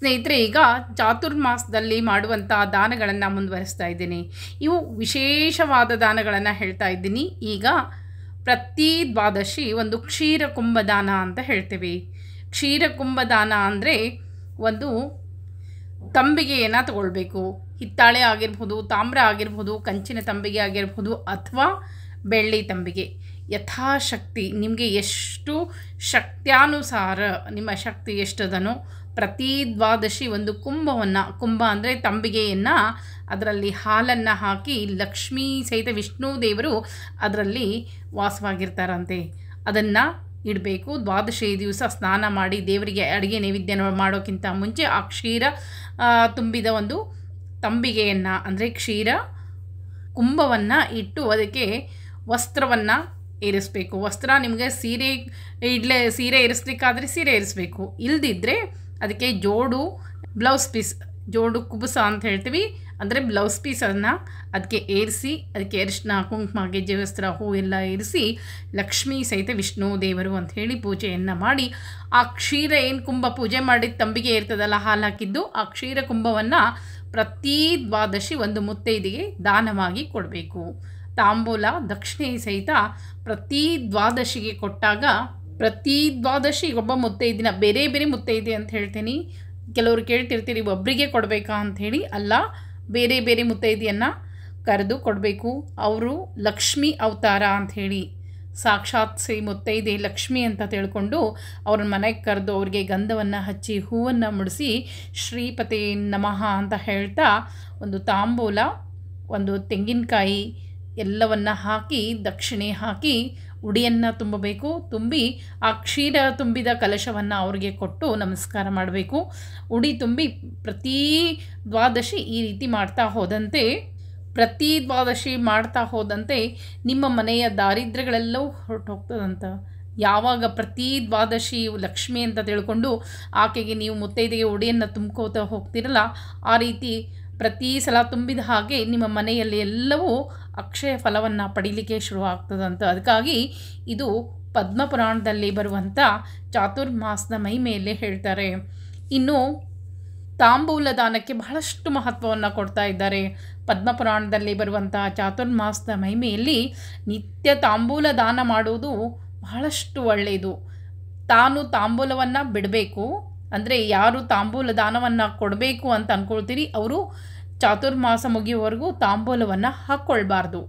ಸ್ನೇಹಿತರೆ, ಈಗ ಚಾತುರ್ಮಾಸದಲ್ಲಿ ಮಾಡುವಂಥ ದಾನಗಳನ್ನು ಮುಂದುವರಿಸ್ತಾ ಇದ್ದೀನಿ. ಇವು ವಿಶೇಷವಾದ ದಾನಗಳನ್ನು ಹೇಳ್ತಾ ಇದ್ದೀನಿ. ಈಗ ಪ್ರತಿ ದ್ವಾದಶಿ ಒಂದು ಕ್ಷೀರ ಕುಂಭದಾನ ಅಂತ ಹೇಳ್ತೀವಿ. ಕ್ಷೀರ ಕುಂಭದಾನ ಅಂದರೆ ಒಂದು ತಂಬಿಗೆಯನ್ನು ತಗೊಳ್ಬೇಕು. ಹಿತ್ತಾಳೆ ಆಗಿರ್ಬೋದು, ತಾಮ್ರ ಆಗಿರ್ಬೋದು, ಕಂಚಿನ ತಂಬಿಗೆ ಆಗಿರ್ಬೋದು, ಅಥವಾ ಬೆಳ್ಳಿ ತಂಬಿಗೆ. ಯಥಾಶಕ್ತಿ ನಿಮಗೆ ಎಷ್ಟು ಶಕ್ತ್ಯಾನುಸಾರ ನಿಮ್ಮ ಶಕ್ತಿ ಎಷ್ಟದನೋ ಪ್ರತಿ ದ್ವಾದಶಿ ಒಂದು ಕುಂಭ ಅಂದರೆ ತಂಬಿಗೆಯನ್ನು ಅದರಲ್ಲಿ ಹಾಲನ್ನು ಹಾಕಿ ಲಕ್ಷ್ಮೀ ಸಹಿತ ವಿಷ್ಣು ದೇವರು ಅದರಲ್ಲಿ ವಾಸವಾಗಿರ್ತಾರಂತೆ. ಅದನ್ನು ಇಡಬೇಕು. ದ್ವಾದಶಿ ದಿವಸ ಸ್ನಾನ ಮಾಡಿ ದೇವರಿಗೆ ಅಡುಗೆ ನೈವೇದ್ಯ ಮಾಡೋಕ್ಕಿಂತ ಮುಂಚೆ ಆ ಕ್ಷೀರ ತುಂಬಿದ ಒಂದು ತಂಬಿಗೆಯನ್ನು ಅಂದರೆ ಕ್ಷೀರ ಕುಂಭವನ್ನು ಇಟ್ಟು ಅದಕ್ಕೆ ವಸ್ತ್ರವನ್ನು ಏರಿಸಬೇಕು. ವಸ್ತ್ರ ನಿಮಗೆ ಸೀರೆ ಇರಿಸ್ಲಿಕ್ಕಾದರೆ ಸೀರೆ ಇರಿಸಬೇಕು. ಇಲ್ಲದಿದ್ದರೆ ಅದಕ್ಕೆ ಬ್ಲೌಸ್ ಪೀಸ್, ಜೋಡು ಕುಬುಸ ಅಂತ ಹೇಳ್ತೀವಿ, ಅಂದರೆ ಬ್ಲೌಸ್ ಪೀಸನ್ನು ಅದಕ್ಕೆ ಏರಿಸಿ ಅದಕ್ಕೆ ಅರಿಶಿನ, ಕುಂಕುಮ, ಗೆಜ್ಜೆ ವಸ್ತ್ರ, ಹೂ ಎಲ್ಲ ಏರಿಸಿ ಲಕ್ಷ್ಮೀ ಸಹಿತ ವಿಷ್ಣು ದೇವರು ಅಂತ ಹೇಳಿ ಪೂಜೆಯನ್ನು ಮಾಡಿ ಆ ಕ್ಷೀರ ಕುಂಭ ಪೂಜೆ ಮಾಡಿದ ತಂಬಿಗೆ ಇರ್ತದಲ್ಲ ಹಾಲು ಹಾಕಿದ್ದು, ಆ ಕ್ಷೀರ ಕುಂಭವನ್ನು ಪ್ರತಿ ದ್ವಾದಶಿ ಒಂದು ಮುತ್ತೈದೆಗೆ ದಾನವಾಗಿ ಕೊಡಬೇಕು. ತಾಂಬೂಲ ದಕ್ಷಿಣೆ ಸಹಿತ ಪ್ರತಿ ದ್ವಾದಶಿಗೆ ಕೊಟ್ಟಾಗ ಪ್ರತಿ ದ್ವಾದಶಿ ಒಬ್ಬ ಮುತ್ತೈದಿನ ಬೇರೆ ಬೇರೆ ಮುತ್ತೈದೆ ಅಂತ ಹೇಳ್ತೀನಿ. ಕೆಲವರು ಕೇಳ್ತಿರ್ತೀರಿ ಒಬ್ಬರಿಗೆ ಕೊಡಬೇಕಾ ಅಂಥೇಳಿ. ಅಲ್ಲ, ಬೇರೆ ಬೇರೆ ಮುತ್ತೈದೆಯನ್ನು ಕರೆದು ಕೊಡಬೇಕು. ಅವರು ಲಕ್ಷ್ಮೀ ಅವತಾರ ಅಂಥೇಳಿ ಸಾಕ್ಷಾತ್ ಶ್ರೀ ಮುತ್ತೈದೆ ಲಕ್ಷ್ಮಿ ಅಂತ ತಿಳ್ಕೊಂಡು ಅವ್ರ ಮನೆಗೆ ಕರೆದು ಅವ್ರಿಗೆ ಗಂಧವನ್ನು ಹಚ್ಚಿ ಹೂವನ್ನು ಮುಡಿಸಿ ಶ್ರೀಪತಿ ನಮಃ ಅಂತ ಹೇಳ್ತಾ ಒಂದು ತಾಂಬೂಲ, ಒಂದು ತೆಂಗಿನಕಾಯಿ ಎಲ್ಲವನ್ನು ಹಾಕಿ ದಕ್ಷಿಣೆ ಹಾಕಿ ಉಡಿಯನ್ನು ತುಂಬಬೇಕು. ತುಂಬಿ ಆ ಕ್ಷೀರ ತುಂಬಿದ ಕಲಶವನ್ನು ಅವ್ರಿಗೆ ಕೊಟ್ಟು ನಮಸ್ಕಾರ ಮಾಡಬೇಕು. ಉಡಿ ತುಂಬಿ ಪ್ರತಿ ದ್ವಾದಶಿ ಈ ರೀತಿ ಮಾಡ್ತಾ ಹೋದಂತೆ ನಿಮ್ಮ ಮನೆಯ ದಾರಿದ್ರ್ಯಗಳೆಲ್ಲವೂ ಹೊರಟೋಗ್ತದಂತ. ಯಾವಾಗ ಪ್ರತಿ ದ್ವಾದಶಿ ಲಕ್ಷ್ಮಿ ಅಂತ ತಿಳ್ಕೊಂಡು ಆಕೆಗೆ ನೀವು ಮುತ್ತೈದೆಗೆ ಉಡಿಯನ್ನು ತುಂಬ್ಕೋತಾ ಹೋಗ್ತಿರಲ್ಲ, ಆ ರೀತಿ ಪ್ರತಿ ಸಲ ತುಂಬಿದ ಹಾಗೆ ನಿಮ್ಮ ಮನೆಯಲ್ಲಿ ಎಲ್ಲವೂ ಅಕ್ಷಯ ಫಲವನ್ನು ಪಡೀಲಿಕ್ಕೆ ಶುರು ಆಗ್ತದಂತ. ಅದಕ್ಕಾಗಿ ಇದು ಪದ್ಮಪುರಾಣದಲ್ಲಿ ಬರುವಂಥ ಚಾತುರ್ಮಾಸದ ಮೈ ಮೇಲೆ ಹೇಳ್ತಾರೆ. ಇನ್ನು ತಾಂಬೂಲ ದಾನಕ್ಕೆ ಬಹಳಷ್ಟು ಮಹತ್ವವನ್ನು ಕೊಡ್ತಾ ಇದ್ದಾರೆ. ಪದ್ಮಪುರಾಣದಲ್ಲಿ ಬರುವಂಥ ಚಾತುರ್ಮಾಸದ ಮಹಿಮೆಯಲ್ಲಿ ನಿತ್ಯ ತಾಂಬೂಲ ದಾನ ಮಾಡುವುದು ಬಹಳಷ್ಟು ಒಳ್ಳೆಯದು. ತಾನು ತಾಂಬೂಲವನ್ನು ಬಿಡಬೇಕು. ಅಂದರೆ ಯಾರು ತಾಂಬೂಲ ದಾನವನ್ನು ಕೊಡಬೇಕು ಅಂತ ಅಂದ್ಕೊಳ್ತೀರಿ ಅವರು ಚಾತುರ್ಮಾಸ ಮುಗಿಯುವವರೆಗೂ ತಾಂಬೂಲವನ್ನು ಹಾಕ್ಕೊಳ್ಬಾರ್ದು.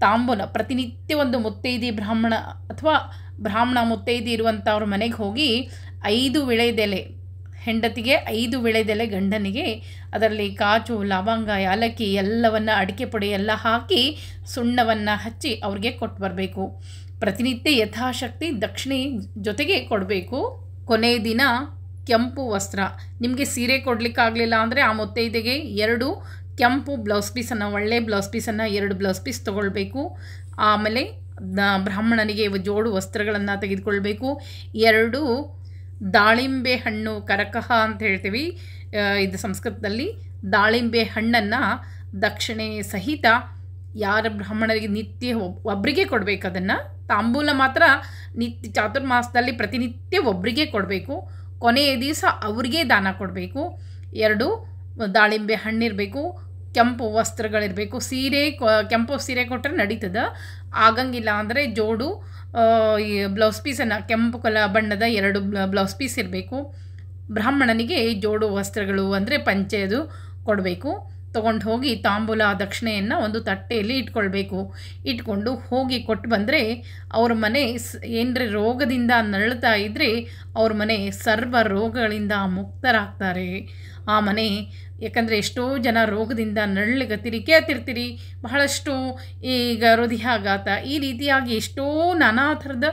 ತಾಂಬೂಲ ಪ್ರತಿನಿತ್ಯ ಒಂದು ಮುತ್ತೈದಿ ಬ್ರಾಹ್ಮಣ ಮುತ್ತೈದಿ ಇರುವಂಥವ್ರ ಮನೆಗೆ ಹೋಗಿ 5 ವಿಳೆದೆಲೆ, ಹೆಂಡತಿಗೆ 5 ವಿಳೆದೆಲೆ, ಗಂಡನಿಗೆ ಅದರಲ್ಲಿ ಕಾಚು, ಲವಂಗ, ಯಾಲಕ್ಕಿ ಎಲ್ಲವನ್ನು ಅಡಿಕೆ ಪುಡಿ ಎಲ್ಲ ಹಾಕಿ ಸುಣ್ಣವನ್ನು ಹಚ್ಚಿ ಅವ್ರಿಗೆ ಕೊಟ್ಟು ಬರಬೇಕು. ಪ್ರತಿನಿತ್ಯ ಯಥಾಶಕ್ತಿ ದಕ್ಷಿಣೆ ಜೊತೆಗೆ ಕೊಡಬೇಕು. ಕೊನೆಯ ದಿನ ಕೆಂಪು ವಸ್ತ್ರ, ನಿಮಗೆ ಸೀರೆ ಕೊಡಲಿಕ್ಕಾಗಲಿಲ್ಲ ಅಂದರೆ ಆ ಮುತ್ತೈದೆಗೆ 2 ಕೆಂಪು ಬ್ಲೌಸ್ ಪೀಸನ್ನು, ಒಳ್ಳೆ ಬ್ಲೌಸ್ ಪೀಸನ್ನು 2 ಬ್ಲೌಸ್ ಪೀಸ್ ತೊಗೊಳ್ಬೇಕು. ಆಮೇಲೆ ಬ್ರಾಹ್ಮಣನಿಗೆ ಜೋಡು ವಸ್ತ್ರಗಳನ್ನು ತೆಗೆದುಕೊಳ್ಬೇಕು. 2 ದಾಳಿಂಬೆ ಹಣ್ಣು, ಕರಕಹ ಅಂತ ಹೇಳ್ತೀವಿ ಇದು ಸಂಸ್ಕೃತದಲ್ಲಿ. ದಾಳಿಂಬೆ ಹಣ್ಣನ್ನು ದಕ್ಷಿಣೆ ಸಹಿತ ಯಾರ ಬ್ರಾಹ್ಮಣರಿಗೆ ನಿತ್ಯ ಒಬ್ಬರಿಗೆ ಕೊಡಬೇಕು. ಅದನ್ನು ತಾಂಬೂಲ ಮಾತ್ರ ನಿತ್ಯ ಚಾತುರ್ಮಾಸದಲ್ಲಿ ಪ್ರತಿನಿತ್ಯ ಒಬ್ಬರಿಗೆ ಕೊಡಬೇಕು. ಕೊನೆಯ ದಿವಸ ಅವ್ರಿಗೆ ದಾನ ಕೊಡಬೇಕು. 2 ದಾಳಿಂಬೆ ಹಣ್ಣಿರಬೇಕು, ಕೆಂಪು ವಸ್ತ್ರಗಳಿರಬೇಕು. ಕೆಂಪು ಸೀರೆ ಕೊಟ್ಟರೆ ನಡೀತದೆ. ಆಗಂಗಿಲ್ಲ ಅಂದರೆ ಜೋಡು ಬ್ಲೌಸ್ ಪೀಸನ್ನು, ಕೆಂಪು ಬಣ್ಣದ 2 ಬ್ಲೌಸ್ ಪೀಸ್ ಇರಬೇಕು. ಬ್ರಾಹ್ಮಣನಿಗೆ ಜೋಡು ವಸ್ತ್ರಗಳು ಅಂದರೆ ಪಂಚೆ ಅದು ಕೊಡಬೇಕು. ತೊಗೊಂಡು ಹೋಗಿ ತಾಂಬೂಲ ದಕ್ಷಿಣೆಯನ್ನು ಒಂದು ತಟ್ಟೆಯಲ್ಲಿ ಇಟ್ಕೊಂಡು ಹೋಗಿ ಕೊಟ್ಟು ಬಂದರೆ ಅವ್ರ ಮನೆ ಏನರ ರೋಗದಿಂದ ನರಳುತ್ತಾ ಇದ್ದರೆ ಅವ್ರ ಮನೆ ಸರ್ವ ರೋಗಗಳಿಂದ ಮುಕ್ತರಾಗ್ತಾರೆ. ಆ ಮನೆ, ಯಾಕಂದರೆ ಎಷ್ಟೋ ಜನ ರೋಗದಿಂದ ಕೇಳ್ತಿರ್ತೀರಿ ಬಹಳಷ್ಟು. ಈಗ ಹೃದಯಾಘಾತ ಈ ರೀತಿಯಾಗಿ ಎಷ್ಟೋ ನಾನಾ ಥರದ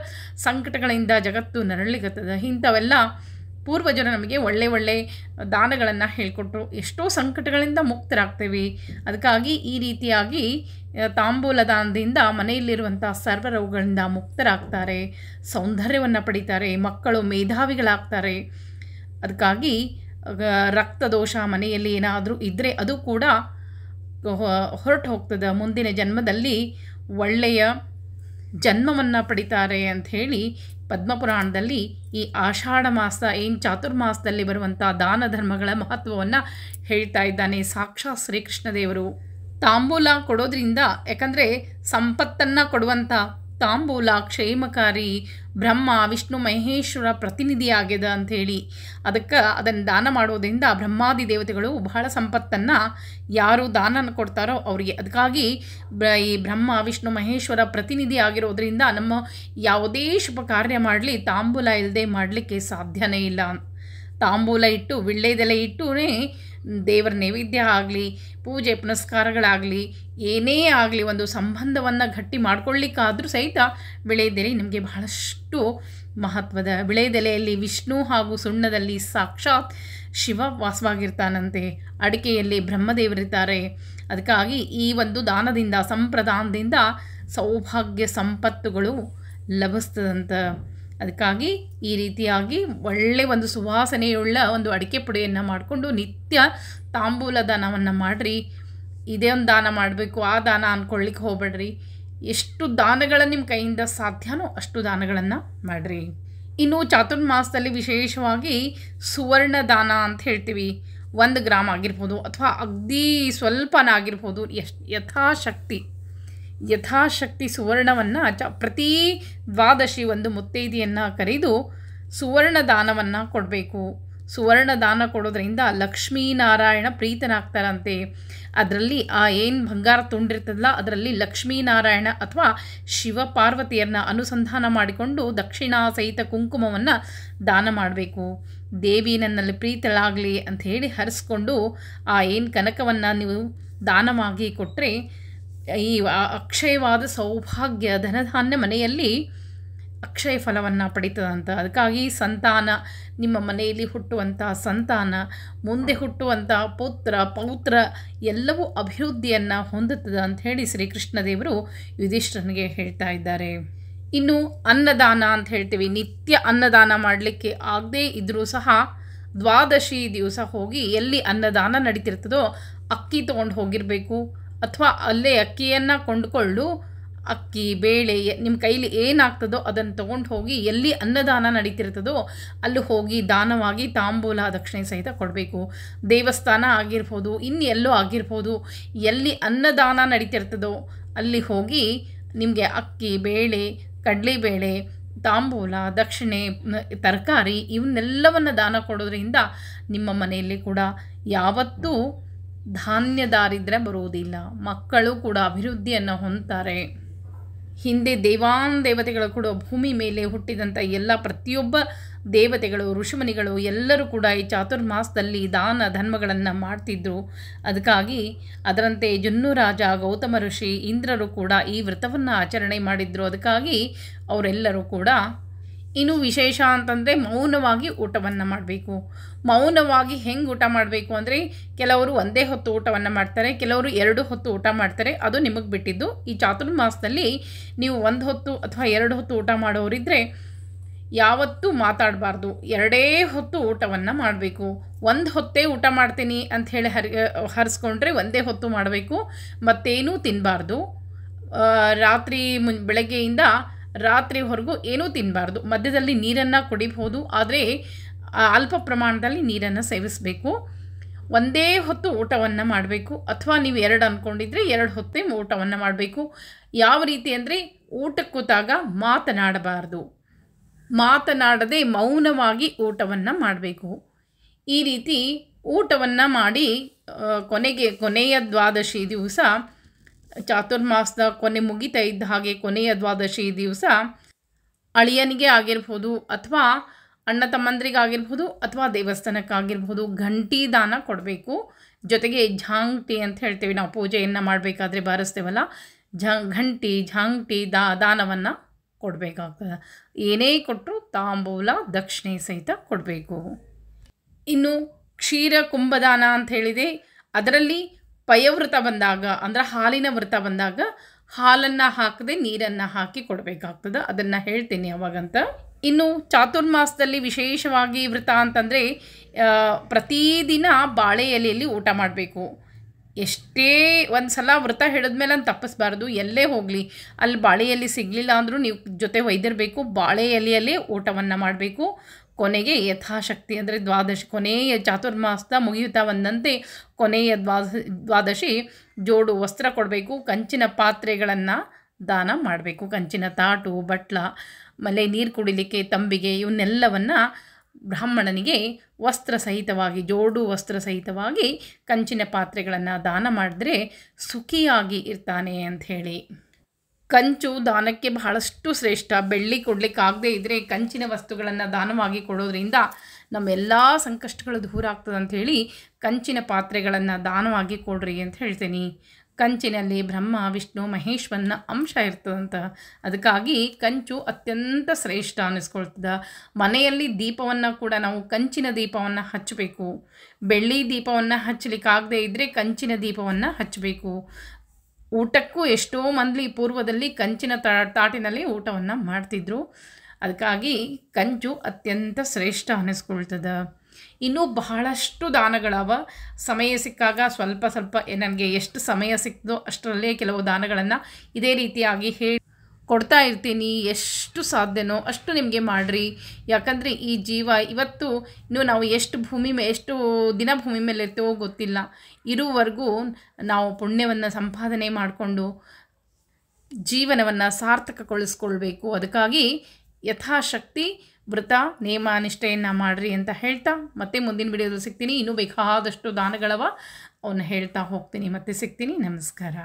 ಸಂಕಟಗಳಿಂದ ಜಗತ್ತು ನರಳಿಗತ್ತದ. ಇಂಥವೆಲ್ಲ ಪೂರ್ವಜರು ನಮಗೆ ಒಳ್ಳೆ ದಾನಗಳನ್ನು ಹೇಳಿಕೊಟ್ರು. ಎಷ್ಟೋ ಸಂಕಟಗಳಿಂದ ಮುಕ್ತರಾಗ್ತೇವೆ. ಅದಕ್ಕಾಗಿ ಈ ರೀತಿಯಾಗಿ ತಾಂಬೂಲ ದಾನದಿಂದ ಮನೆಯಲ್ಲಿರುವಂಥ ಸರ್ವ ರೋಗಗಳಿಂದ ಮುಕ್ತರಾಗ್ತಾರೆ, ಸೌಂದರ್ಯವನ್ನು ಪಡಿತಾರೆ, ಮಕ್ಕಳು ಮೇಧಾವಿಗಳಾಗ್ತಾರೆ. ಅದಕ್ಕಾಗಿ ರಕ್ತದೋಷ ಮನೆಯಲ್ಲಿ ಏನಾದರೂ ಇದ್ದರೆ ಅದು ಕೂಡ ಹೊರಟು ಹೋಗ್ತದೆ. ಮುಂದಿನ ಜನ್ಮದಲ್ಲಿ ಒಳ್ಳೆಯ ಜನ್ಮವನ್ನು ಪಡಿತಾರೆ ಅಂಥೇಳಿ ಪದ್ಮಪುರಾಣದಲ್ಲಿ ಈ ಆಷಾಢ ಮಾಸ ಏನು ಚಾತುರ್ಮಾಸದಲ್ಲಿ ಬರುವಂಥ ದಾನ ಧರ್ಮಗಳ ಮಹತ್ವವನ್ನು ಹೇಳ್ತಾ ಇದ್ದಾನೆ ಸಾಕ್ಷಾತ್ ಶ್ರೀಕೃಷ್ಣದೇವರು. ತಾಂಬೂಲ ಕೊಡೋದ್ರಿಂದ, ಯಾಕಂದರೆ ಸಂಪತ್ತನ್ನು ಕೊಡುವಂಥ ತಾಂಬೂಲ ಕ್ಷೇಮಕಾರಿ, ಬ್ರಹ್ಮ ವಿಷ್ಣು ಮಹೇಶ್ವರ ಪ್ರತಿನಿಧಿಯಾಗಿದೆ ಅಂಥೇಳಿ ಅದನ್ನು ದಾನ ಮಾಡೋದ್ರಿಂದ ಬ್ರಹ್ಮಾದಿ ದೇವತೆಗಳು ಬಹಳ ಸಂಪತ್ತನ್ನು ಯಾರು ದಾನ ಕೊಡ್ತಾರೋ ಅವರಿಗೆ, ಅದಕ್ಕಾಗಿ ಈ ಬ್ರಹ್ಮ ವಿಷ್ಣು ಮಹೇಶ್ವರ ಪ್ರತಿನಿಧಿ ಆಗಿರೋದ್ರಿಂದ ನಮ್ಮ ಯಾವುದೇ ಶುಭ ಕಾರ್ಯ ಮಾಡಲಿ ತಾಂಬೂಲ ಇಲ್ಲದೆ ಮಾಡಲಿಕ್ಕೆ ಸಾಧ್ಯನೇ ಇಲ್ಲ. ತಾಂಬೂಲ ಇಟ್ಟು ವಿಳ್ಳೆದೆಲೆ ಇಟ್ಟೂ ದೇವರ ನೈವೇದ್ಯ ಆಗಲಿ, ಪೂಜೆ ಪುನಸ್ಕಾರಗಳಾಗಲಿ, ಏನೇ ಆಗಲಿ ಒಂದು ಸಂಬಂಧವನ್ನು ಗಟ್ಟಿ ಮಾಡ್ಕೊಳ್ಳಿಕ್ಕಾದರೂ ಸಹಿತ ವಿಳ್ಳೆದೆಲೆ ನಿಮಗೆ ಬಹಳಷ್ಟು ಮಹತ್ವದ. ವಿಳ್ಳೆದೆಲೆಯಲ್ಲಿ ವಿಷ್ಣು ಹಾಗೂ ಸುಣ್ಣದಲ್ಲಿ ಸಾಕ್ಷಾತ್ ಶಿವ ವಾಸವಾಗಿರ್ತಾನಂತೆ, ಅಡಿಕೆಯಲ್ಲಿ ಬ್ರಹ್ಮದೇವರಿದ್ದಾರೆ. ಅದಕ್ಕಾಗಿ ಈ ಒಂದು ದಾನದಿಂದ ಸಂಪ್ರದಾನದಿಂದ ಸೌಭಾಗ್ಯ ಸಂಪತ್ತುಗಳು ಲಭಿಸ್ತದಂತ. ಅದಕ್ಕಾಗಿ ಈ ರೀತಿಯಾಗಿ ಒಳ್ಳೆಯ ಒಂದು ಸುವಾಸನೆಯುಳ್ಳ ಒಂದು ಅಡಿಕೆ ಪುಡಿಯನ್ನು ಮಾಡಿಕೊಂಡು ನಿತ್ಯ ತಾಂಬೂಲ ದಾನವನ್ನು ಮಾಡಿರಿ. ಇದೇ ಒಂದು ದಾನ ಮಾಡಬೇಕು ಆ ದಾನ ಅಂದ್ಕೊಳ್ಳಿಕ್ಕೆ ಹೋಗ್ಬೇಡ್ರಿ. ಎಷ್ಟು ದಾನಗಳು ನಿಮ್ಮ ಕೈಯಿಂದ ಸಾಧ್ಯನೋ ಅಷ್ಟು ದಾನಗಳನ್ನು ಮಾಡಿರಿ. ಇನ್ನು ಚಾತುರ್ಮಾಸದಲ್ಲಿ ವಿಶೇಷವಾಗಿ ಸುವರ್ಣ ದಾನ ಅಂತ ಹೇಳ್ತೀವಿ. 1 ಗ್ರಾಮ್ ಆಗಿರ್ಬೋದು ಅಥವಾ ಅಗದಿ ಸ್ವಲ್ಪನ ಆಗಿರ್ಬೋದು, ಯಥಾಶಕ್ತಿ ಸುವರ್ಣವನ್ನು ಪ್ರತಿ ದ್ವಾದಶಿ ಒಂದು ಮುತ್ತೈದೆಯನ್ನು ಕರೆದು ಸುವರ್ಣ ದಾನವನ್ನು ಕೊಡಬೇಕು. ಸುವರ್ಣ ದಾನ ಕೊಡೋದ್ರಿಂದ ಲಕ್ಷ್ಮೀನಾರಾಯಣ ಪ್ರೀತನಾಗ್ತಾರಂತೆ. ಅದರಲ್ಲಿ ಏನು ಬಂಗಾರ ತುಂಡಿರ್ತದಲ್ಲ ಅದರಲ್ಲಿ ಲಕ್ಷ್ಮೀನಾರಾಯಣ ಅಥವಾ ಶಿವ ಪಾರ್ವತಿಯರನ್ನ ಅನುಸಂಧಾನ ಮಾಡಿಕೊಂಡು ದಕ್ಷಿಣಾ ಸಹಿತ ಕುಂಕುಮವನ್ನು ದಾನ ಮಾಡಬೇಕು. ದೇವಿ ನನ್ನಲ್ಲಿ ಪ್ರೀತಳಾಗಲಿ ಅಂಥೇಳಿ ಹರಿಸ್ಕೊಂಡು ಏನು ಕನಕವನ್ನು ನೀವು ದಾನವಾಗಿ ಕೊಟ್ಟರೆ ಈ ಅಕ್ಷಯವಾದ ಸೌಭಾಗ್ಯ ಧನಧಾನ್ಯ ಮನೆಯಲ್ಲಿ ಅಕ್ಷಯ ಫಲವನ್ನು ಪಡೀತದಂತ. ಅದಕ್ಕಾಗಿ ಸಂತಾನ, ನಿಮ್ಮ ಮನೆಯಲ್ಲಿ ಹುಟ್ಟುವಂಥ ಸಂತಾನ, ಮುಂದೆ ಹುಟ್ಟುವಂಥ ಪುತ್ರ ಪೌತ್ರ ಎಲ್ಲವೂ ಅಭಿವೃದ್ಧಿಯನ್ನು ಹೊಂದುತ್ತದೆ ಅಂಥೇಳಿ ಶ್ರೀಕೃಷ್ಣದೇವರು ಯುಧಿಷ್ಠನಿಗೆ ಹೇಳ್ತಾ ಇದ್ದಾರೆ. ಇನ್ನು ಅನ್ನದಾನ ಅಂತ ಹೇಳ್ತೀವಿ. ನಿತ್ಯ ಅನ್ನದಾನ ಮಾಡಲಿಕ್ಕೆ ಆಗದೇ ಇದ್ದರೂ ಸಹ ದ್ವಾದಶಿ ದಿವಸ ಹೋಗಿ ಎಲ್ಲಿ ಅನ್ನದಾನ ನಡೀತಿರ್ತದೋ ಅಕ್ಕಿ ತೊಗೊಂಡು ಹೋಗಿರಬೇಕು. ಅಥವಾ ಅಲ್ಲೇ ಅಕ್ಕಿಯನ್ನು ಕೊಂಡುಕೊಂಡು ಅಕ್ಕಿ ಬೇಳೆ ನಿಮ್ಮ ಕೈಲಿ ಏನಾಗ್ತದೋ ಅದನ್ನು ತೊಗೊಂಡು ಹೋಗಿ ಎಲ್ಲಿ ಅನ್ನದಾನ ನಡೀತಿರ್ತದೋ ಅಲ್ಲಿ ಹೋಗಿ ದಾನವಾಗಿ ತಾಂಬೂಲ ದಕ್ಷಿಣೆ ಸಹಿತ ಕೊಡಬೇಕು. ದೇವಸ್ಥಾನ ಆಗಿರ್ಬೋದು, ಇನ್ನೆಲ್ಲೋ ಆಗಿರ್ಬೋದು, ಎಲ್ಲಿ ಅನ್ನದಾನ ನಡೀತಿರ್ತದೋ ಅಲ್ಲಿ ಹೋಗಿ ನಿಮಗೆ ಅಕ್ಕಿ ಬೇಳೆ, ಕಡಲೆಬೇಳೆ, ತಾಂಬೂಲ ದಕ್ಷಿಣೆ, ತರಕಾರಿ ಇವನ್ನೆಲ್ಲವನ್ನು ದಾನ ಕೊಡೋದ್ರಿಂದ ನಿಮ್ಮ ಮನೆಯಲ್ಲಿ ಕೂಡ ಯಾವತ್ತೂ ಧಾನ್ಯ ದಾರಿದ್ರ್ಯ ಬರುವುದಿಲ್ಲ. ಮಕ್ಕಳು ಕೂಡ ಅಭಿವೃದ್ಧಿಯನ್ನು ಹೊಂದ್ತಾರೆ. ಹಿಂದೆ ದೇವಾನುದೇವತೆಗಳು ಕೂಡ ಭೂಮಿ ಮೇಲೆ ಹುಟ್ಟಿದಂಥ ಎಲ್ಲ ಪ್ರತಿಯೊಬ್ಬ ದೇವತೆಗಳು, ಋಷಿಮುನಿಗಳು ಎಲ್ಲರೂ ಕೂಡ ಈ ಚಾತುರ್ಮಾಸದಲ್ಲಿ ದಾನ ಧರ್ಮಗಳನ್ನು ಮಾಡ್ತಿದ್ರು. ಅದಕ್ಕಾಗಿ ಅದರಂತೆ ಜುನ್ನರಾಜ, ಗೌತಮ ಋಷಿ, ಇಂದ್ರರು ಕೂಡ ಈ ವ್ರತವನ್ನು ಆಚರಣೆ ಮಾಡಿದ್ರು. ಅದಕ್ಕಾಗಿ ಅವರೆಲ್ಲರೂ ಕೂಡ ಇನ್ನು ವಿಶೇಷ ಅಂತಂದರೆ ಮೌನವಾಗಿ ಊಟವನ್ನು ಮಾಡಬೇಕು. ಮೌನವಾಗಿ ಹೆಂಗೆ ಊಟ ಮಾಡಬೇಕು ಅಂದರೆ ಕೆಲವರು ಒಂದೇ ಹೊತ್ತು ಊಟವನ್ನು ಮಾಡ್ತಾರೆ, ಕೆಲವರು 2 ಹೊತ್ತು ಊಟ ಮಾಡ್ತಾರೆ. ಅದು ನಿಮಗೆ ಬಿಟ್ಟಿದ್ದು. ಈ ಚಾತುರ್ಮಾಸದಲ್ಲಿ ನೀವು 1 ಹೊತ್ತು ಅಥವಾ 2 ಹೊತ್ತು ಊಟ ಮಾಡೋರಿದ್ದರೆ ಯಾವತ್ತೂ ಮಾತಾಡಬಾರ್ದು. 2 ಹೊತ್ತು ಊಟವನ್ನು ಮಾಡಬೇಕು. 1 ಹೊತ್ತೇ ಊಟ ಮಾಡ್ತೀನಿ ಅಂಥೇಳಿ ಹರಿಸ್ಕೊಂಡ್ರೆ 1 ಹೊತ್ತು ಮಾಡಬೇಕು. ಮತ್ತೇನೂ ತಿನ್ನಬಾರ್ದು. ಬೆಳಗ್ಗೆಯಿಂದ ರಾತ್ರಿವರೆಗೂ ಏನೂ ತಿನ್ನಬಾರ್ದು. ಮಧ್ಯದಲ್ಲಿ ನೀರನ್ನು ಕುಡಿಬಹುದು, ಆದರೆ ಅಲ್ಪ ಪ್ರಮಾಣದಲ್ಲಿ ನೀರನ್ನು ಸೇವಿಸಬೇಕು. 1 ಹೊತ್ತು ಊಟವನ್ನು ಮಾಡಬೇಕು. ಅಥವಾ ನೀವು 2 ಅಂದ್ಕೊಂಡಿದ್ರೆ 2 ಹೊತ್ತೇ ಊಟವನ್ನು ಮಾಡಬೇಕು. ಯಾವ ರೀತಿ ಅಂದರೆ ಊಟಕ್ಕೆ ಕೂತಾಗ ಮಾತನಾಡದೆ ಮೌನವಾಗಿ ಊಟವನ್ನು ಮಾಡಬೇಕು. ಈ ರೀತಿ ಊಟವನ್ನು ಮಾಡಿ ಕೊನೆಯ ದ್ವಾದಶಿ ದಿವಸ, ಚಾತುರ್ಮಾಸದ ಕೊನೆ ಮುಗಿತಾ ಇದ್ದ ಹಾಗೆ ಕೊನೆಯ ದ್ವಾದಶಿ ದಿವಸ ಅಳಿಯನಿಗೆ ಆಗಿರ್ಬೋದು ಅಥವಾ ಅಣ್ಣ ತಮ್ಮಂದ್ರಿಗಾಗಿರ್ಬೋದು ಅಥವಾ ದೇವಸ್ಥಾನಕ್ಕಾಗಿರ್ಬೋದು ಘಂಟಿ ದಾನ ಕೊಡಬೇಕು. ಜೊತೆಗೆ ಝಾಂಗ್ಟಿ ಅಂತ ಹೇಳ್ತೇವೆ ನಾವು, ಪೂಜೆಯನ್ನು ಮಾಡಬೇಕಾದ್ರೆ ಬಾರಿಸ್ತೇವಲ್ಲ, ಝಾಂಗ್ಟಿ ದಾನವನ್ನು ಕೊಡಬೇಕಾಗ್ತದೆ. ಏನೇ ಕೊಟ್ಟರು ತಾಂಬೂಲ ದಕ್ಷಿಣೆ ಸಹಿತ ಕೊಡಬೇಕು. ಇನ್ನು ಕ್ಷೀರ ಕುಂಭದಾನ ಅಂತ ಹೇಳಿದೆ. ಅದರಲ್ಲಿ ಪಯವೃತ ಬಂದಾಗ ಅಂದರೆ ಹಾಲಿನ ವ್ರತ ಬಂದಾಗ ಹಾಲನ್ನು ಹಾಕದೆ ನೀರನ್ನು ಹಾಕಿ ಕೊಡಬೇಕಾಗ್ತದೆ. ಅದನ್ನು ಹೇಳ್ತೀನಿ ಅವಾಗಂತ. ಇನ್ನು ಚಾತುರ್ಮಾಸದಲ್ಲಿ ವಿಶೇಷವಾಗಿ ವ್ರತ ಅಂತಂದರೆ ಪ್ರತಿದಿನ ಬಾಳೆ ಎಲೆಯಲ್ಲಿ ಊಟ ಮಾಡಬೇಕು. ಎಷ್ಟೇ ಒಂದು ಸಲ ವ್ರತ ಹಿಡಿದ್ಮೇಲೆ ಅಂತ ತಪ್ಪಿಸ್ಬಾರ್ದು. ಎಲ್ಲೇ ಹೋಗಲಿ, ಅಲ್ಲಿ ಬಾಳೆ ಎಲೆ ಸಿಗಲಿಲ್ಲ ಅಂದರೂ ನೀವು ಜೊತೆ ಒಯ್ದಿರಬೇಕು. ಬಾಳೆ ಎಲೆಯಲ್ಲಿ ಊಟವನ್ನು ಮಾಡಬೇಕು. ಕೊನೆಗೆ ಯಥಾಶಕ್ತಿ ಅಂದರೆ ದ್ವಾದಶಿ, ಕೊನೆಯ ಚಾತುರ್ಮಾಸ ಮುಗಿಯುತ್ತಾ ಬಂದಂತೆ ಕೊನೆಯ ದ್ವಾದಶಿ ಜೋಡು ವಸ್ತ್ರ ಕೊಡಬೇಕು. ಕಂಚಿನ ಪಾತ್ರೆಗಳನ್ನು ದಾನ ಮಾಡಬೇಕು. ಕಂಚಿನ ತಾಟು, ಬಟ್ಲ, ಆಮೇಲೆ ನೀರು ಕುಡಿಲಿಕ್ಕೆ ತಂಬಿಗೆ, ಇವನ್ನೆಲ್ಲವನ್ನು ಬ್ರಾಹ್ಮಣನಿಗೆ ವಸ್ತ್ರ ಸಹಿತವಾಗಿ, ಜೋಡು ವಸ್ತ್ರ ಸಹಿತವಾಗಿ ಕಂಚಿನ ಪಾತ್ರೆಗಳನ್ನು ದಾನ ಮಾಡಿದ್ರೆ ಸುಖಿಯಾಗಿ ಇರ್ತಾನೆ ಅಂಥೇಳಿ. ಕಂಚು ದಾನಕ್ಕೆ ಬಹಳಷ್ಟು ಶ್ರೇಷ್ಠ. ಬೆಳ್ಳಿ ಕೊಡಲಿಕ್ಕಾಗದೇ ಇದ್ದರೆ ಕಂಚಿನ ವಸ್ತುಗಳನ್ನು ದಾನವಾಗಿ ಕೊಡೋದ್ರಿಂದ ನಮ್ಮೆಲ್ಲ ಸಂಕಷ್ಟಗಳು ದೂರ ಆಗ್ತದೆ ಅಂಥೇಳಿ ಕಂಚಿನ ಪಾತ್ರೆಗಳನ್ನು ದಾನವಾಗಿ ಕೊಡ್ರಿ ಅಂತ ಹೇಳ್ತೀನಿ. ಕಂಚಿನಲ್ಲಿ ಬ್ರಹ್ಮ, ವಿಷ್ಣು, ಮಹೇಶ್ವರನ ಅಂಶ ಇರ್ತದಂತ. ಅದಕ್ಕಾಗಿ ಕಂಚು ಅತ್ಯಂತ ಶ್ರೇಷ್ಠ ಅನ್ನಿಸ್ಕೊಳ್ತದೆ. ಮನೆಯಲ್ಲಿ ದೀಪವನ್ನು ಕೂಡ ನಾವು ಕಂಚಿನ ದೀಪವನ್ನು ಹಚ್ಚಬೇಕು. ಬೆಳ್ಳಿ ದೀಪವನ್ನು ಹಚ್ಚಲಿಕ್ಕಾಗದೇ ಇದ್ದರೆ ಕಂಚಿನ ದೀಪವನ್ನು ಹಚ್ಚಬೇಕು. ಊಟಕ್ಕೂ ಎಷ್ಟೋ ಮಂದಿ ಪೂರ್ವದಲ್ಲಿ ಕಂಚಿನ ತಾಟಿನಲ್ಲಿ ಊಟವನ್ನು ಮಾಡ್ತಿದ್ರು. ಅದಕ್ಕಾಗಿ ಕಂಚು ಅತ್ಯಂತ ಶ್ರೇಷ್ಠ ಅನ್ನಿಸ್ಕೊಳ್ತದೆ. ಇನ್ನೂ ಬಹಳಷ್ಟು ದಾನಗಳವ. ಸಮಯ ಸಿಕ್ಕಾಗ ಸ್ವಲ್ಪ ನನಗೆ ಎಷ್ಟು ಸಮಯ ಸಿಕ್ತೋ ಅಷ್ಟರಲ್ಲೇ ಕೆಲವು ದಾನಗಳನ್ನು ಇದೇ ರೀತಿಯಾಗಿ ಕೊಡ್ತಾ ಇರ್ತೀನಿ. ಎಷ್ಟು ಸಾಧ್ಯನೋ ಅಷ್ಟು ನಿಮಗೆ ಮಾಡಿರಿ. ಯಾಕಂದರೆ ಈ ಜೀವ ಇವತ್ತು ಇನ್ನೂ ನಾವು ಎಷ್ಟು ದಿನ ಭೂಮಿ ಮೇಲೆ ಇರ್ತೇವೋ ಗೊತ್ತಿಲ್ಲ. ಇರುವವರೆಗೂ ನಾವು ಪುಣ್ಯವನ್ನು ಸಂಪಾದನೆ ಮಾಡಿಕೊಂಡು ಜೀವನವನ್ನು ಸಾರ್ಥಕಗೊಳಿಸ್ಕೊಳ್ಬೇಕು. ಅದಕ್ಕಾಗಿ ಯಥಾಶಕ್ತಿ ವ್ರತ ನೇಮ ನಿಷ್ಠೆಯನ್ನು ಮಾಡಿರಿ ಅಂತ ಹೇಳ್ತಾ ಮತ್ತೆ ಮುಂದಿನ ವಿಡಿಯೋದಲ್ಲಿ ಸಿಗ್ತೀನಿ. ಇನ್ನೂ ಬೇಕಾದಷ್ಟು ದಾನಗಳವ ಅವನ್ನ ಹೇಳ್ತಾ ಹೋಗ್ತೀನಿ. ಮತ್ತೆ ಸಿಗ್ತೀನಿ. ನಮಸ್ಕಾರ.